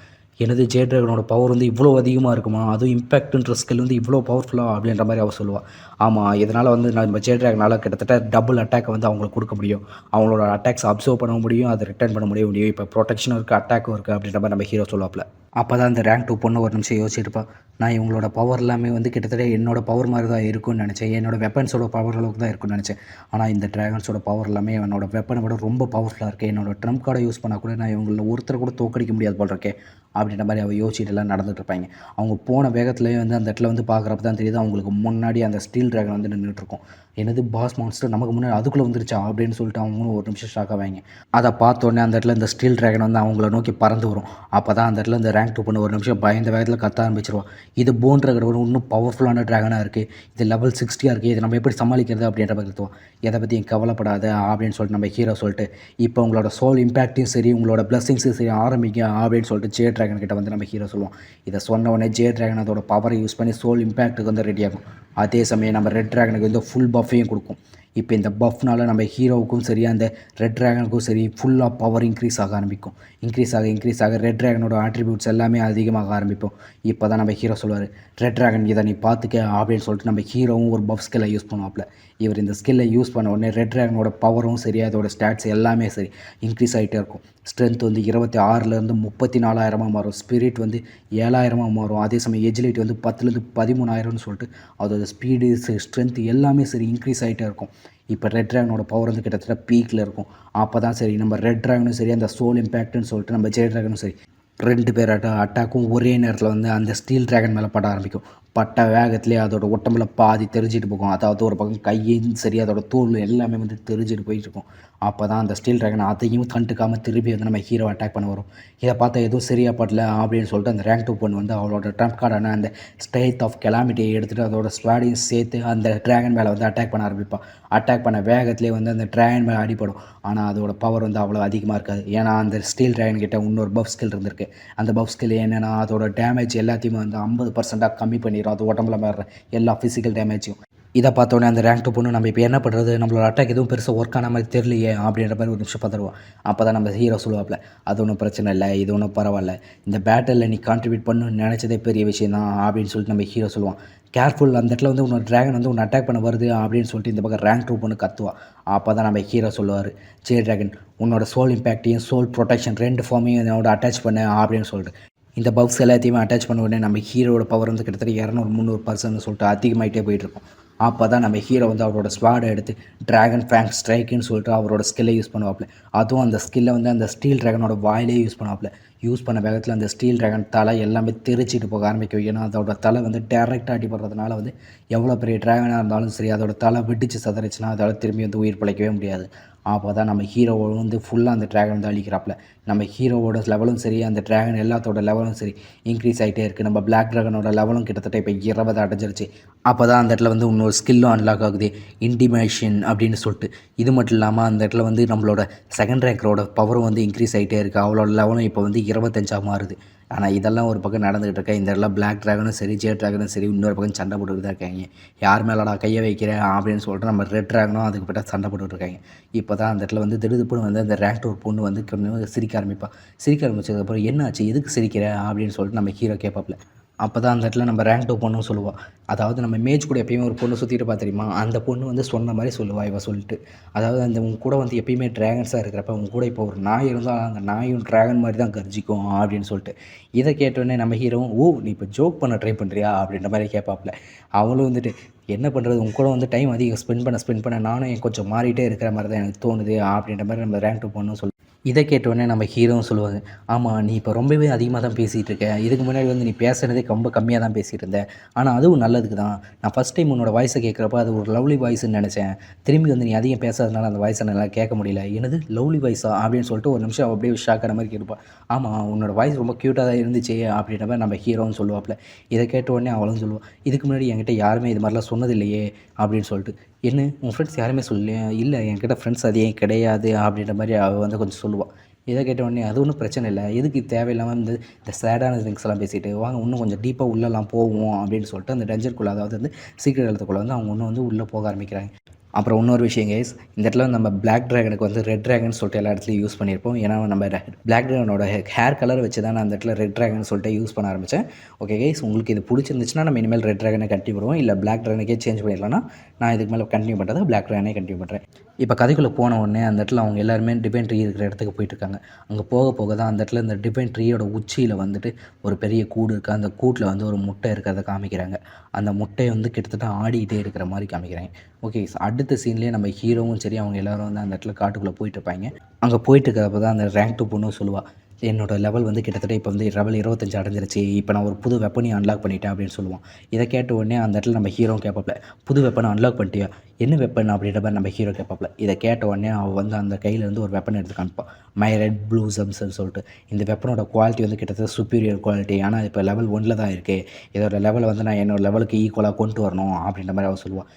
எனது ஜே ட்ராகனோட பவர் வந்து இவ்வளோ அதிகமாக இருக்குமா, அதுவும் இம்பேக்ட்ன்ற ஸ்கில் வந்து இவ்வளோ பவர்ஃபுல்லாக அப்படின்ற மாதிரி அவள் சொல்லுவாள். ஆமாம், இதனால் வந்து நம்ம ஜே ட்ராகனால் கிட்டத்தட்ட டபுள் அட்டாக்கை வந்து அவங்களுக்கு கொடுக்க முடியும். அவங்களோட அட்டாக்ஸ் அப்சர்வ் பண்ண முடியும், அதை ரிட்டர்ன் பண்ண முடியும். இப்போ ப்ரொடெக்ஷனும் இருக்குது, அட்டாக்கும் இருக்குது அப்படின்ற மாதிரி நம்ம ஹீரோ சொல்லுவாப்பில். அப்போ தான் இந்த ரேங்க் 2 பொண்ணு ஒரு நிமிஷம் யோசிச்சிருப்பா, நான் இவங்களோட பவர் எல்லாமே வந்து கிட்டத்தட்ட என்னோடய பவர் மாதிரி தான் இருக்கும்னு நினச்சேன், என்னோடய வெப்பன்ஸோட பவர் அளவுக்கு தான் இருக்குன்னு நினச்சேன். ஆனால் இந்த ட்ராகன்ஸோட பவர் எல்லாமே என்னோட வெப்பனை விட ரொம்ப பவர்ஃபுல்லாக இருக்குது. என்னோட ட்ரம்ப் கார்டை யூஸ் பண்ணால் கூட நான் இவங்கள ஒருத்தரை கூட தோக்கடிக்க முடியாது போல் இருக்கே அப்படின்ற மாதிரி அவள் யோசிச்சுட்டுலாம் நடந்துட்டு இருப்பாங்க. அவங்க போன வேகத்துலேயே வந்து அந்த இடத்துல வந்து பார்க்குறப்ப தான் தெரியுது அவங்களுக்கு முன்னாடி அந்த ஸ்டீல் ட்ராகன் வந்து நின்றுட்டுருக்கும். எனது பாஸ் மான்ஸ்டர் நமக்கு முன்னாடி அதுக்குள்ளே வந்துருச்சா அப்படின்னு சொல்லிட்டு அவங்களும் ஒரு நிமிஷம் ஷாக் ஆவாங்க. அதை பார்த்தோன்னே அந்த இடத்துல இந்த ஸ்டீல் ட்ராகன் வந்து அவங்கள நோக்கி பறந்து வரும். அப்போ தான் அந்த இடத்துல இந்த ரேங்க் 2 பொண்ணு ஒரு நிமிஷம் பயந்த வேகத்தில் கத்த ஆரம்பிச்சிருவோம். இது போன் ட்ராகன் இன்னும் பவர்ஃபுல்லான ட்ராகனாக இருக்குது, இது லெவல் 60 இருக்குது, இது நம்ம எப்படி சமாளிக்கிறது அப்படின்ற மாதிரி கற்றுவோம். எதை பற்றியும் கவலைப்படாத அப்படின்னு சொல்லிட்டு நம்ம ஹீரோ சொல்லிட்டு, இப்போ உங்களோட சோல் இம்பாக்ட்டையும் சரி உங்களோட பிளஸிங்ஸும் சரி ஆரம்பிங்க அப்படின்னு சொல்லிட்டு ஜே ட்ராகன் கிட்ட வந்து நம்ம ஹீரோ சொல்லுவோம். இதை சொன்ன உடனே ஜே ட்ராகன் அதோட பவரை யூஸ் பண்ணி சோல் இம்பாக்ட்டுக்கு வந்து ரெடி ஆகும். அதே சமயம் நம்ம ரெட் ட்ராகனுக்கு வந்து ஃபுல் பஃபையும் கொடுக்கும். இப்போ இந்த பஃப்னால் நம்ம ஹீரோவுக்கும் சரி அந்த ரெட் ட்ராகனுக்கும் சரி ஃபுல்லாக பவர் இன்க்ரீஸ் ஆக ஆரம்பிக்கும். இன்க்ரீஸ் ஆக ரெட் ட்ராகனோட ஆட்ரிபியூட்ஸ் எல்லாமே அதிகமாக ஆரம்பிப்போம். இப்போ தான் நம்ம ஹீரோ சொல்லுவார், ரெட் ட்ராகன் இதை நீ பார்த்துக்க அப்படின்னு சொல்லிட்டு நம்ம ஹீரோவும் ஒரு பஃப் ஸ்கில்லை யூஸ் பண்ணுவாப்ல. இவர் இந்த ஸ்கில்லை யூஸ் பண்ண உடனே ரெட் ட்ராகனோட பவரும் சரி அதோட ஸ்டாட்ஸ் எல்லாமே சரி இன்க்ரீஸ் ஆகிட்டே இருக்கும். ஸ்ட்ரென்த் வந்து 26லேருந்து 34,000 மாறும், ஸ்பிரிட் வந்து 7,000 மாறும். அதே சமயம் எஜிலிட்டி வந்து 10லேருந்து 13,000ன்னு சொல்லிட்டு அதோட ஸ்பீடு ஸ்ட்ரென்த் எல்லாமே சரி இன்க்ரீஸ் ஆகிட்டே இருக்கும். இப்போ ரெட் ட்ராகனோட பவர் வந்து கிட்டத்தட்ட பீக்கில் இருக்கும். அப்போ தான் சரி நம்ம ரெட் ட்ராகனும் சரி அந்த சோல் இம்பேக்ட்னு சொல்லிட்டு நம்ம ஜே ட்ராகனும் சரி 2 பேர் அட்டாக்கும் ஒரே நேரத்தில் வந்து அந்த ஸ்டீல் ட்ராகன் மேலே பட ஆரம்பிக்கும். பட்ட வேகத்துலேயே அதோட உடம்புல பாதி தெரிஞ்சிட்டு போகும். அதாவது ஒரு பக்கம் கையும் சரி அதோட தோல் எல்லாமே வந்து தெரிஞ்சிட்டு போயிட்டுருக்கும். அப்போ தான் அந்த ஸ்டீல் ட்ராகன் அதையும் கண்டுக்காமல் திருப்பி வந்து நம்ம ஹீரோ அட்டாக் பண்ண வரும். இதை பார்த்தா எதுவும் சரியாக படல அப்படின்னு சொல்லிட்டு அந்த ரேங்க் 2 பொண்ணு வந்து அவளோட ட்ரம்ப் கார்டான அந்த ஸ்டேட் ஆஃப் கெலாமிட்டியை எடுத்துகிட்டு அதோட ஸ்வாடையும் சேர்த்து அந்த ட்ராகன் மேலே வந்து அட்டாக் பண்ண ஆரம்பிப்பாள். அட்டாக் பண்ண வேகத்துலேயே வந்து அந்த ட்ராகன் மேலே அடிப்படும். ஆனால் அதோட பவர் வந்து அவ்வளோ அதிகமாக இருக்காது. ஏன்னா அந்த ஸ்டீல் ட்ராகன் கிட்ட இன்னொரு பஃப் ஸ்கில் இருந்திருக்கு. அந்த பஃப் ஸ்கில் என்னென்னா அதோட டேமேஜ் எல்லாத்தையுமே வந்து 50% கம்மி பண்ணிடும். அது உடம்புல மாறுற எல்லா ஃபிசிக்கல் டேமேஜையும். இதை பார்த்தோன்னே அந்த ரேங்க் 2 பொண்ணு நம்ம இப்போ என்ன பண்ணுறது, நம்மளோட அட்டாக் எதுவும் பெருசாக ஒர்க் ஆன மாதிரி தெரியலையே அப்படின்ற மாதிரி ஒரு நிமிஷம் பார்த்துருவோம். அப்போ தான் நம்ம ஹீரோ சொல்லுவாப்பில், அது ஒன்றும் பிரச்சனை இல்லை, இது ஒன்றும் பரவாயில்ல, இந்த பேட்டலில் நீ கான்ட்ரிபியூட் பண்ணணும்னு நினச்சதே பெரிய விஷயம் தான் அப்படின்னு சொல்லிட்டு நம்ம ஹீரோ சொல்லுவான். கேர்ஃபுல், அந்த இடத்துல வந்து உன்னோட ட்ராகன் வந்து உன்னை அட்டாக் பண்ண வருது அப்படின்னு சொல்லிட்டு இந்த பக்கம் ரேங்க் 2 பொண்ணு கத்துவா. அப்போ தான் நம்ம ஹீரோ சொல்லுவார், ஜே ட்ராகன் உன்னோட சோல் இம்பேக்டையும் சோல் ப்ரொடெக்ஷன் 2 ஃபார்மையும் என்னோட அட்டாச் பண்ண அப்படின்னு சொல்லிட்டு இந்த பஃப்ஸ் எல்லாத்தையுமே அட்டாச் பண்ண உடனே நம்ம ஹீரோட பவர் வந்து கிட்டத்தட்ட 200-300% சொல்லிட்டு அதிகமாகிட்டே போயிட்டுருக்கும். அப்போ தான் நம்ம ஹீரோ வந்து அவரோட ஸ்வாடை எடுத்து ட்ராகன் ஃபேங் ஸ்ட்ரைக்குன்னு சொல்லிட்டு அவரோட ஸ்கில்லை யூஸ் பண்ணுவாப்ல. அதுவும் அந்த ஸ்கில்லை வந்து அந்த ஸ்டீல் ட்ராகனோட வாயிலே யூஸ் பண்ணுவாப்ல. யூஸ் பண்ண வேகத்தில் அந்த ஸ்டீல் ட்ராகன் தலை எல்லாமே தெரிச்சிட்டு போக ஆரம்பிக்கும். ஏன்னா அதோட தலை வந்து டேரெக்டாக அடிபடுறதுனால வந்து எவ்வளோ பெரிய ட்ராகனாக இருந்தாலும் சரி அதோட தலை வெடிச்சு சதறிச்சுன்னா அதால் திரும்பி வந்து உயிர் பிழைக்கவே முடியாது. அப்போ தான் நம்ம ஹீரோவோட வந்து ஃபுல்லாக அந்த ட்ராகன் வந்து அழிக்கிறாப்புல. நம்ம ஹீரோவோட லெவலும் சரி அந்த ட்ராகன் எல்லாத்தோட லெவலும் சரி இன்க்ரீஸ் ஆகிட்டே இருக்குது. நம்ம பிளாக் ட்ராகனோட லெவலும் கிட்டத்தட்ட இப்போ 20 அடைஞ்சிருச்சு. அப்போ தான் அந்த இடத்துல வந்து இன்னொரு ஸ்கில்லும் அன்லாக் ஆகுது, இன்டிமேஷன் அப்படின்னு சொல்லிட்டு. இது மட்டும் இல்லாமல் அந்த இடத்துல வந்து நம்மளோட செகண்ட் ரேங்கரோட பவரும் வந்து இன்க்ரீஸ் ஆகிட்டே இருக்குது. அவளோட லெவலும் இப்போ வந்து 25 மாறுது. ஆனால் இதெல்லாம் ஒரு பக்கம் நடந்துகிட்டு இருக்கேன். இந்த இடத்துல பிளாக் ட்ராகனும் சரி ஜே ட்ராகனும் சரி இன்னொரு பக்கம் சண்டை போட்டுக்கிட்டு தான் இருக்காங்க. யார் மேலடா கையை வைக்கிறேன் அப்படின்னு சொல்லிட்டு நம்ம ரெட் ட்ராகனும் அதுக்கு போய்ட்டு சண்டை போட்டுக்கிட்டு இருக்காங்க. இப்போ தான் அந்த இடத்துல வந்து திடுதுப்புன்னு வந்து அந்த ரேங்க் 2 பொண்ணு வந்து சிரிக்க ஆரம்பிப்பா. சிரிக்க ஆரம்பிச்சதுக்கப்புறம் என்னாச்சு, எதுக்கு சிரிக்கிற அப்படின்னு சொல்லிட்டு நம்ம ஹீரோ கேட்பாப்ல. அப்போ தான் அந்த இடத்துல நம்ம ரேங்க் 2 பொண்ணும் சொல்லுவாள். அதாவது நம்ம மேட்ச் கூட எப்பயுமே ஒரு பொண்ணு சுற்றிட்டு தெரியுமா, அந்த பொண்ணு வந்து சொன்ன மாதிரி சொல்லுவாள் இவ சொல்லிட்டு. அதாவது அந்த உங்க கூட வந்து எப்பயுமே ட்ராகன்ஸாக இருக்கிறப்ப உங்க கூட இப்போ ஒரு நாய் இருந்தால் அந்த நாயும் ட்ராகன் மாதிரி தான் கர்ஜிக்கும் அப்படின்னு சொல்லிட்டு. இதை கேட்டோடனே நம்ம ஹீரோவும், ஓ நீ இப்போ ஜோக் பண்ண ட்ரை பண்ணுறியா அப்படின்ற மாதிரி கேட்பாப்புல. அவளும் வந்துட்டு என்ன பண்ணுறது, உங்க கூட வந்து டைம் அதிகம் ஸ்பெண்ட் பண்ண நானும் கொஞ்சம் மாறிட்டே இருக்கிற மாதிரி தான் எனக்கு தோணுது அப்படின்ற மாதிரி நம்ம ரேங்க் 2 பொண்ணும் சொல்லி இதை கேட்டோடனே நம்ம ஹீரோவும் சொல்லுவாங்க, ஆமாம் நீ இப்போ ரொம்பவே அதிகமாக தான் பேசிகிட்டு இருக்க. இதுக்கு முன்னாடி வந்து நீ பேசுகிறதே ரொம்ப கம்மியாக தான் பேசிகிட்டு இருந்த. ஆனால் அதுவும் நல்லதுக்கு தான். நான் ஃபஸ்ட் டைம் உன்னோட வாய்ஸை கேட்குறப்ப அது ஒரு லவ்லி வாய்ஸ்ன்னு நினச்சேன். திரும்பி வந்து நீ அதிகம் பேசாதனால அந்த வாய்ஸை என்னால் கேட்க முடியல. என்னது லவ்லி வாய்ஸா அப்படின்னு சொல்லிட்டு ஒரு நிமிஷம் அப்படியே ஷாக் ஆன மாதிரி கேட்டுப்பா. ஆமாம் உன்னோட வாய்ஸ் ரொம்ப க்யூட்டாக தான் இருந்துச்சு அப்படின்ற மாதிரி நம்ம ஹீரோவும் சொல்லுவாப்புல. இதை கேட்ட உடனே அவளும் சொல்லுவாள், இதுக்கு முன்னாடி என்கிட்ட யாருமே இது மாதிரிலாம் சொன்னதில்லையே அப்படின்னு சொல்லிட்டு. என்ன உன் ஃப்ரெண்ட்ஸ் யாருமே சொல்லலையா? இல்லை என்கிட்ட ஃப்ரெண்ட்ஸ் அதிகம் கிடையாது அப்படின்ற மாதிரி அவள் வந்து கொஞ்சம் சொல்லுவாள். இதை கேட்ட உடனே அது ஒன்றும் பிரச்சனை இல்லை. எதுக்கு தேவையில்லாமல் இந்த சேடான திங்ஸ்லாம் பேசிட்டு வாங்க இன்னும் கொஞ்சம் டீப்பாக உள்ளலாம் போவோம் அப்படின்னு சொல்லிட்டு அந்த டஞ்சருக்குள்ளே அதாவது வந்து சீக்ரெட் இடத்துக்குள்ளே வந்து அவங்க இன்னும் வந்து உள்ளே போக ஆரம்பிக்கிறாங்க. அப்புறம் இன்னொரு விஷயம் கைஸ், இந்த இடத்துல நம்ம பிளாக் ட்ராகனுக்கு வந்து ரெட் ட்ராகன் சொல்லிட்டு எல்லா இடத்துலையும் யூஸ் பண்ணியிருப்போம். ஏன்னா நம்ம பிளாக் ட்ராகனோட ஹேர் கலர் வச்சு தான் நான் அந்த இடத்துல ரெட் ட்ராகன் சொல்லிட்டு யூஸ் பண்ண ஆரம்பித்தேன். ஓகே கைஸ், உங்களுக்கு இது பிடிச்சிருந்துச்சுன்னா நம்ம இனிமேல் ரெட் ட்ராகனை கண்டினியூ பண்ணுவோம். இல்லை பிளாக் ட்ராகனுக்கே சேஞ்ச் பண்ணிடலாம்னா நான் இதுக்கு மேலே கண்டினியூ பண்ணுறது பிளாக் ட்ராகனே கண்டினியூ பண்ணுறேன். இப்போ கதைக்குள்ளே போன உடனே அந்த இடத்துல அவங்க எல்லாருமே டிவைன் ட்ரீ இருக்கிற இடத்துக்கு போயிட்டுருக்காங்க. அங்கே போக போக தான் அந்த இடத்துல இந்த டிவைன் ட்ரீயோட உச்சியில் வந்துட்டு ஒரு பெரிய கூடு இருக்குது. அந்த கூட்டில் வந்து ஒரு முட்டை இருக்கிறத காமிக்கிறாங்க. அந்த முட்டையை வந்து கிட்டத்தட்ட ஆடிக்கிட்டே இருக்கிற மாதிரி காமிக்கிறாங்க. ஓகே, அடுத்த சீன்லேயே நம்ம ஹீரோவும் சரி அவங்க எல்லோரும் வந்து அந்த இடத்துல காட்டுக்குள்ளே போயிட்டுருப்பாங்க. அங்கே போயிட்டு இருக்கிறப்ப தான் அந்த ரேங்க் 2 பொண்ணு சொல்லுவாள், என்னோடய லெவல் வந்து கிட்டத்தட்ட இப்போ வந்து லெவல் 25 அடைஞ்சிருச்சு. இப்போ நான் ஒரு புது வெப்பனையும் அன்லாக் பண்ணிட்டேன் அப்படின்னு சொல்லுவான். இதை கேட்ட உடனே அந்த இடத்துல நம்ம ஹீரோவும் கேட்பாப்ல, புது வெப்பனை அன்லாக் பண்ணிட்டியா? என்ன வெப்பன் அப்படின்ற மாதிரி நம்ம ஹீரோ கேட்பாப்ல. இதை கேட்ட உடனே அவள் வந்து அந்த கையிலேருந்து ஒரு வெப்பன் எடுத்து காமிப்பான். மை ரெட் ப்ளூ சம்ஸ்ன்னு சொல்லிட்டு. இந்த வெப்பனோட குவாலிட்டி வந்து கிட்டத்தட்ட சுப்பீரியர் குவாலிட்டி. ஆனால் இப்போ லெவல் 1 தான் இருக்குது. இதோட லெவலை வந்து நான் என்னோடய லெவலுக்கு ஈக்குவலாக கொண்டு வரணும் அப்படின்ற மாதிரி அவள் சொல்லுவாள்.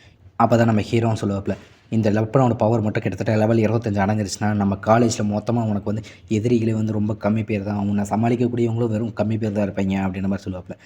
அப்போ தான் நம்ம ஹீரோவும் சொல்லுவாப்புல, இந்த வெப்பனோட பவர் மட்டும் கிட்டத்தட்ட லெவல் 25 அடைஞ்சிருச்சுன்னா நம்ம காலேஜில் மொத்தமாக உனக்கு வந்து எதிரிகளே வந்து ரொம்ப கம்மி பேர் தான். உன்னை சமாளிக்கக்கூடியவங்களும் வெறும் கம்மி பேர் தான் இருப்பீங்க அப்படின்ற மாதிரி சொல்லுவாப்புல.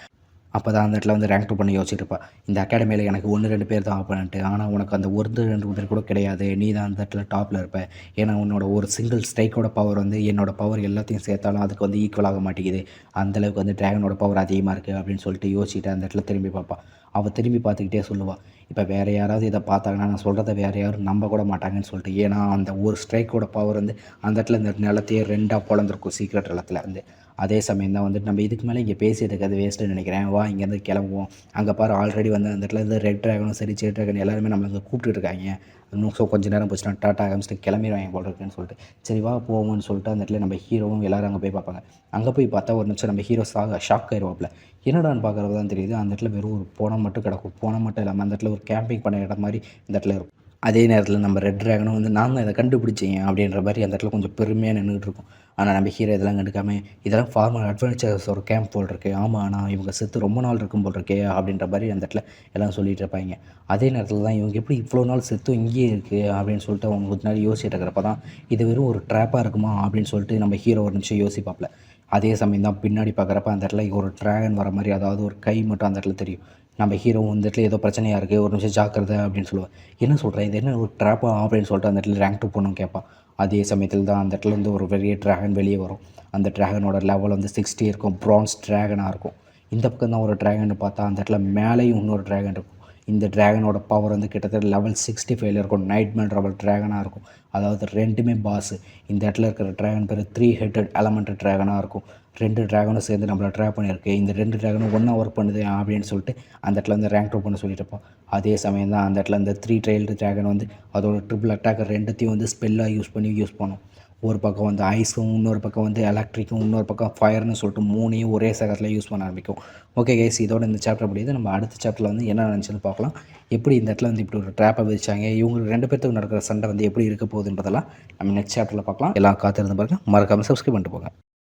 அப்போ தான் அந்த இடத்துல வந்து ரேங்க் 2 பண்ணி யோசிச்சுட்டு இந்த அகாடமியில் எனக்கு 1-2 பேர் தான் ஆப்போனன்ட்டு. ஆனால் உனக்கு அந்த 1-2 பேர் கூட கிடையாது. நீ தான் அந்த இடத்துல டாப்பில் இருப்ப. ஏன்னா உன்னோட ஒரு சிங்கிள் ஸ்ட்ரைக்கோட பவர் வந்து என்னோடய பவர் எல்லாத்தையும் சேர்த்தாலும் அதுக்கு வந்து ஈக்குவல் ஆக மாட்டேங்குது. அந்தளவுக்கு வந்து ட்ராகனோட பவர் அதிகமாக இருக்குது அப்படின்னு சொல்லிட்டு யோசிச்சுட்டு அந்த இடத்துல திரும்பி பார்ப்பாள். அவள் திரும்பி பார்த்துக்கிட்டே சொல்லுவாள், இப்போ வேறு யாராவது இதை பார்த்தாங்கன்னா நான் சொல்கிறத வேறு யாரும் நம்ப கூட மாட்டாங்கன்னு சொல்லிட்டு. ஏன்னா அந்த ஒரு ஸ்ட்ரைக்கோட பவர் வந்து அந்த இடத்துல இந்த நிலத்தையே 2ஆக பொழந்திருக்கும் சீக்ரெட் இடத்துல இருந்து. அதே சமயம் தான் வந்துட்டு நம்ம இதுக்கு மேலே இங்கே பேசிட்டு அது வேஸ்ட்டுன்னு நினைக்கிறேன். வா இங்கேருந்து கிளம்புவோம். அங்கே பாரு ஆல்ரெடி வந்து அந்த இடத்துல இருந்து ரெட் ட்ராகனும் சரி ஜெட் ட்ராகன் எல்லாருமே நம்மளை இங்கே கூப்பிட்டுட்டு இருக்காங்க. இன்னும் கொஞ்சம் நேரம் போச்சுன்னா டாட்டா காமிச்சிட்டு கிளம்பிடுவாங்க போல இருக்குன்னு சொல்லிட்டு. சரி வா போவோம்னு சொல்லிட்டு அந்த இடத்துல நம்ம ஹீரோவும் எல்லோரும் அங்கே போய் பார்ப்பாங்க. அங்கே போய் பார்த்தா ஒரு நிமிஷம் நம்ம ஹீரோ ஷாக் ஆயிடுவாப்பில். என்னடான்னு பார்க்குறது தான் தெரியுது அந்த இடத்துல வெறும் ஒரு போனம் மட்டும் கிடக்கும். போனம் மட்டும் இல்லாமல் அந்த இடத்துல ஒரு கேம்பிங் பண்ண இடம் மாதிரி இந்த இடத்துல இருக்கும். அதே நேரத்தில் நம்ம ரெட் ட்ராகனும் வந்து நான் தான் இதை கண்டுபிடிச்சேன் அப்படின்ற மாதிரி அந்த இடத்துல கொஞ்சம் பெருமையாக நின்றுட்டு இருக்கும். ஆனால் நம்ம ஹீரோ இதெல்லாம் கண்டுக்காமல் இதெல்லாம் ஃபார்மல் அட்வென்ச்சர்ஸ் ஒரு கேம்ப் போல் இருக்குது. ஆமாம் ஆனால் இவங்க செத்து ரொம்ப நாள் இருக்கும் போல் இருக்கே அப்படின்ற மாதிரி அந்த இடத்துல எல்லாம் சொல்லிகிட்டு இருப்பாங்க. அதே நேரத்தில் தான் இவங்க எப்படி இவ்வளோ நாள் செத்து இங்கேயே இருக்குது அப்படின்னு சொல்லிட்டு அவங்க கொஞ்ச நாள் யோசிச்சுட்டு இருக்கிறப்ப தான் இது வெறும் ஒரு ட்ராப்பாக இருக்குமா அப்படின்னு சொல்லிட்டு நம்ம ஹீரோ ஒரு நிமிஷம் யோசிப்பாப்பில். அதே சமயம் தான் பின்னாடி பார்க்குறப்ப அந்த இடத்துல ஒரு ட்ராகன் வர மாதிரி அதாவது ஒரு கை மட்டும் அந்த இடத்துல தெரியும். நம்ம ஹீரோ இந்த இடத்துல ஏதோ பிரச்சனையாக இருக்குது ஒரு நிமிஷம் ஜாக்கிரதை அப்படின்னு சொல்லுவாள். என்ன சொல்கிறேன் இது என்ன ஒரு ட்ராப்பா அப்படின்னு சொல்லிட்டு அந்த இடத்துல ரேங்க் 2 பொண்ணும் கேட்பான். அதே சமயத்தில் தான் அந்த இடத்துல இருந்து ஒரு பெரிய ட்ராகன் வெளியே வரும். அந்த ட்ராகனோட லெவல் வந்து 60 இருக்கும். ப்ரான்ஸ் ட்ராகனாக இருக்கும். இந்த பக்கம் தான் ஒரு ட்ராகன் பார்த்தா அந்த இடத்துல மேலேயும் இன்னொரு ட்ராகன் இருக்கும். இந்த ட்ராகனோட பவர் வந்து கிட்டத்தட்ட லெவல் 65 இருக்கும். நைட்மேன் லெவல் ட்ராகனாக இருக்கும். அதாவது 2மே பாஸு. இந்த இடத்துல இருக்கிற ட்ராகன் பேர் 3 ஹெட்டட் எலமெண்டட் ட்ராகனாக இருக்கும். 2 ட்ராகனும் சேர்ந்து நம்மளை ட்ராப் பண்ணியிருக்கு. இந்த 2 ட்ராகனும் ஒன்றா ஒர்க் பண்ணுது அப்படின்னு சொல்லிட்டு அந்த இடத்துல வந்து ரேங்க் 2 பண்ண சொல்லிட்டு இருப்போம். அதே சமயம் தான் அந்த இடத்துல இந்த 3 ட்ரெயில்டு ட்ராகன் வந்து அதோட ட்ரிபிள் அட்டாக்கர் 2த்தையும் வந்து ஸ்பெல்லாக யூஸ் பண்ணும். ஒரு பக்கம் வந்து ஐஸும் இன்னொரு பக்கம் வந்து எலக்ட்ரிக்கும் இன்னொரு பக்கம் ஃபயர்னு சொல்லிட்டு 3ஐயும் ஒரே சகத்தில் யூஸ் பண்ண ஆரம்பிக்கும். ஓகே கைஸ், இதோட இந்த சாப்டர் முடியுது. நம்ம அடுத்த சாப்டரில் வந்து என்ன நினச்சுன்னு பார்க்கலாம். எப்படி இந்த இடத்துல வந்து இப்படி ஒரு ட்ராப்பை வச்சாங்க, இவங்க 2 பேர்த்துக்கு நடக்கிற சண்டை வந்து எப்படி இருக்க போகுதுன்றதெல்லாம் நம்ம நெக்ஸ்ட் சாப்டரில் பார்க்கலாம். எல்லாம் காத்திருந்து பாருங்கள். மறக்காமல் சப்ஸ்கிரைப் பண்ணிட்டு போங்க.